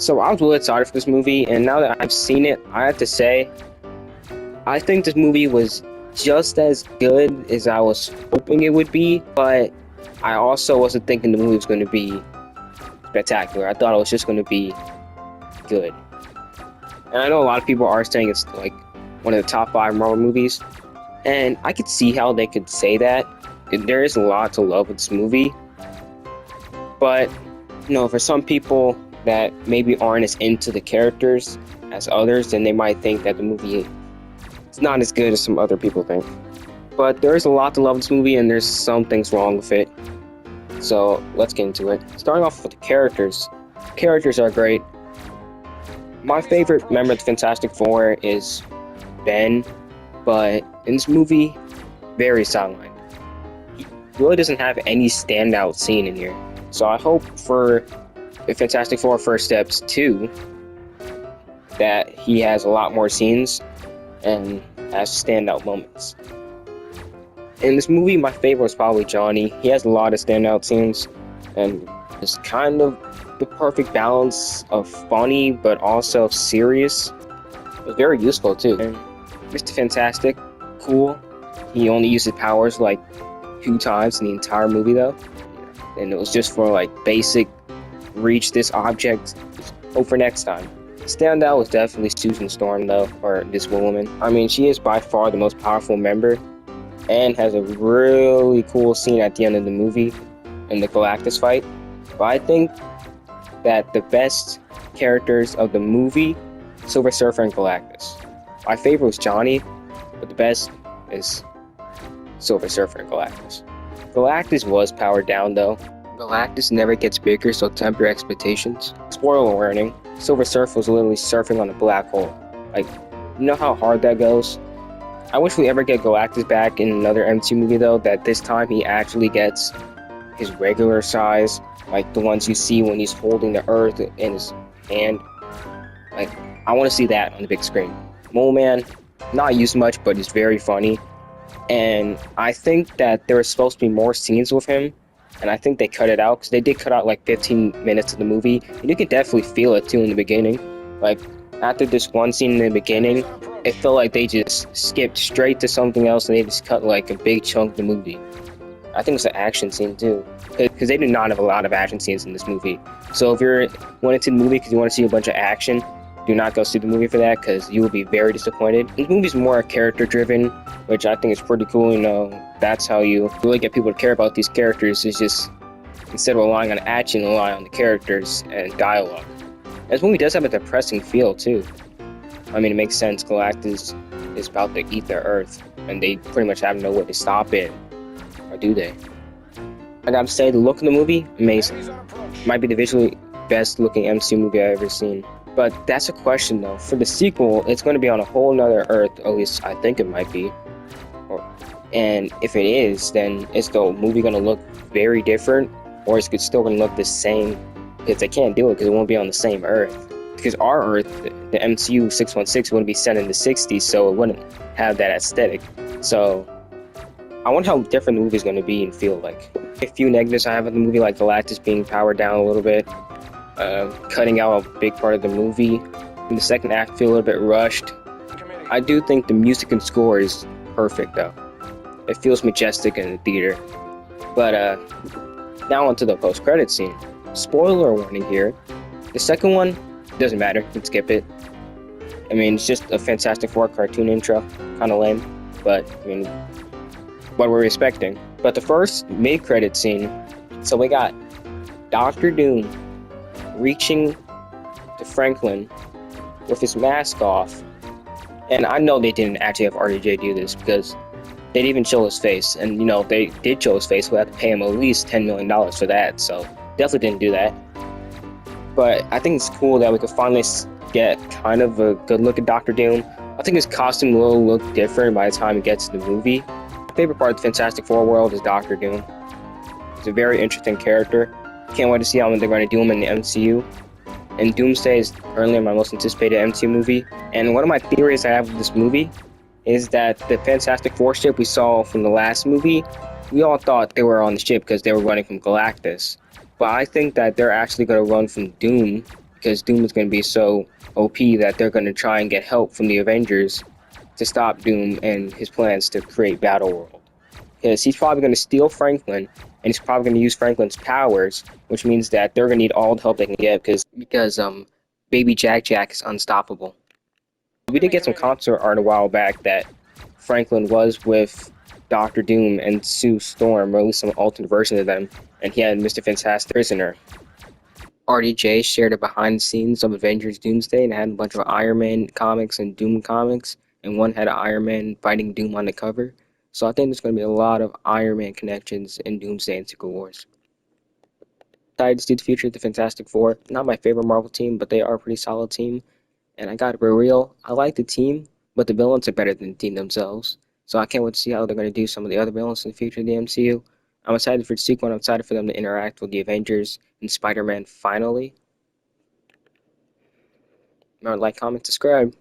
So I was really excited for this movie, and now that I've seen it, I have to say, I think this movie was just as good as I was hoping it would be, but I also wasn't thinking the movie was going to be spectacular. I thought it was just going to be good. And I know a lot of people are saying it's like one of the top 5 Marvel movies, and I could see how they could say that. There is a lot to love with this movie, but for some people that maybe aren't as into the characters as others, then they might think that the movie is not as good as some other people think. But there is a lot to love in this movie, and there's some things wrong with it. So let's get into it. Starting off with the characters. Characters are great. My favorite member of the Fantastic Four is Ben, but in this movie, very sidelined. He really doesn't have any standout scene in here. So I hope for the Fantastic Four First Steps 2 that he has a lot more scenes and has standout moments. In this movie, my favorite was probably Johnny. He has a lot of standout scenes and is kind of the perfect balance of funny but also serious. It was very useful too. And Mr. Fantastic, cool. He only used his powers like 2 times in the entire movie though. And it was just for like basic reach this object, hope for next time. Standout was definitely Susan Storm though, or this woman. I mean, she is by far the most powerful member and has a really cool scene at the end of the movie in the Galactus fight. But I think that the best characters of the movie, Silver Surfer and Galactus. My favorite was Johnny, but the best is Silver Surfer and Galactus. Galactus was powered down though. Galactus never gets bigger, so temper your expectations. Spoiler warning, Silver Surfer was literally surfing on a black hole. Like, you know how hard that goes? I wish we ever get Galactus back in another MCU movie though, that this time he actually gets his regular size, like the ones you see when he's holding the Earth in his hand. Like, I want to see that on the big screen. Mole Man, not used much, but he's very funny. And I think that there was supposed to be more scenes with him, and I think they cut it out, because they did cut out like 15 minutes of the movie, and you can definitely feel it too in the beginning. Like, after this one scene in the beginning, it felt like they just skipped straight to something else, and they just cut like a big chunk of the movie. I think it's an action scene too, because they do not have a lot of action scenes in this movie. So if you're going into the movie because you want to see a bunch of action, do not go see the movie for that, because you will be very disappointed. This movie's more character driven, which I think is pretty cool. That's how you really get people to care about these characters, is just instead of relying on action, rely on the characters and dialogue. This movie does have a depressing feel too. I mean, it makes sense. Galactus is about to eat their Earth, and they pretty much have no way to stop it, or do they? I gotta say, the look of the movie, amazing. Might be the visually best looking MCU movie I've ever seen. But that's a question though. For the sequel, it's going to be on a whole nother Earth, at least I think it might be. And if it is, then is the movie going to look very different, or is it still going to look the same? Because they can't do it because it won't be on the same Earth. Because our Earth, the MCU 616, wouldn't be set in the 60s, so it wouldn't have that aesthetic. So I wonder how different the movie's going to be and feel like. A few negatives I have of the movie, like Galactus being powered down a little bit. Cutting out a big part of the movie. In the second act, feel a little bit rushed. I do think the music and score is perfect though. It feels majestic in the theater. But now onto the post-credit scene. Spoiler warning here. The second one doesn't matter. You can skip it. I mean, it's just a Fantastic Four cartoon intro, kind of lame. But I mean, what we're expecting. But the first mid-credit scene. So we got Dr. Doom reaching to Franklin with his mask off, and I know they didn't actually have RDJ do this because they didn't even show his face, and if they did show his face, we had to pay him at least $10 million for that, so definitely didn't do that. But I think it's cool that we could finally get kind of a good look at Dr. Doom. I think his costume will look different by the time it gets to the movie. My favorite part of the Fantastic Four world is Dr. Doom. He's a very interesting character. Can't wait to see how they're going to do him in the MCU. And Doomsday is currently my most anticipated MCU movie. And one of my theories I have with this movie is that the Fantastic Four ship we saw from the last movie, we all thought they were on the ship because they were running from Galactus. But I think that they're actually going to run from Doom because Doom is going to be so OP that they're going to try and get help from the Avengers to stop Doom and his plans to create Battle World. Because he's probably going to steal Franklin, and he's probably going to use Franklin's powers, which means that they're going to need all the help they can get because Baby Jack Jack is unstoppable. We did get some concert art a while back that Franklin was with Doctor Doom and Sue Storm, or at least some alternate version of them, and he had Mr. Fantastic prisoner. RDJ shared a behind the scenes of Avengers Doomsday and had a bunch of Iron Man comics and Doom comics, and one had Iron Man fighting Doom on the cover. So I think there's going to be a lot of Iron Man connections in Doomsday and Secret Wars. Excited to see the future of the Fantastic Four. Not my favorite Marvel team, but they are a pretty solid team. And I gotta be real, I like the team, but the villains are better than the team themselves. So I can't wait to see how they're going to do some of the other villains in the future of the MCU. I'm excited for the sequel, and I'm excited for them to interact with the Avengers and Spider-Man finally. Remember, like, comment, subscribe.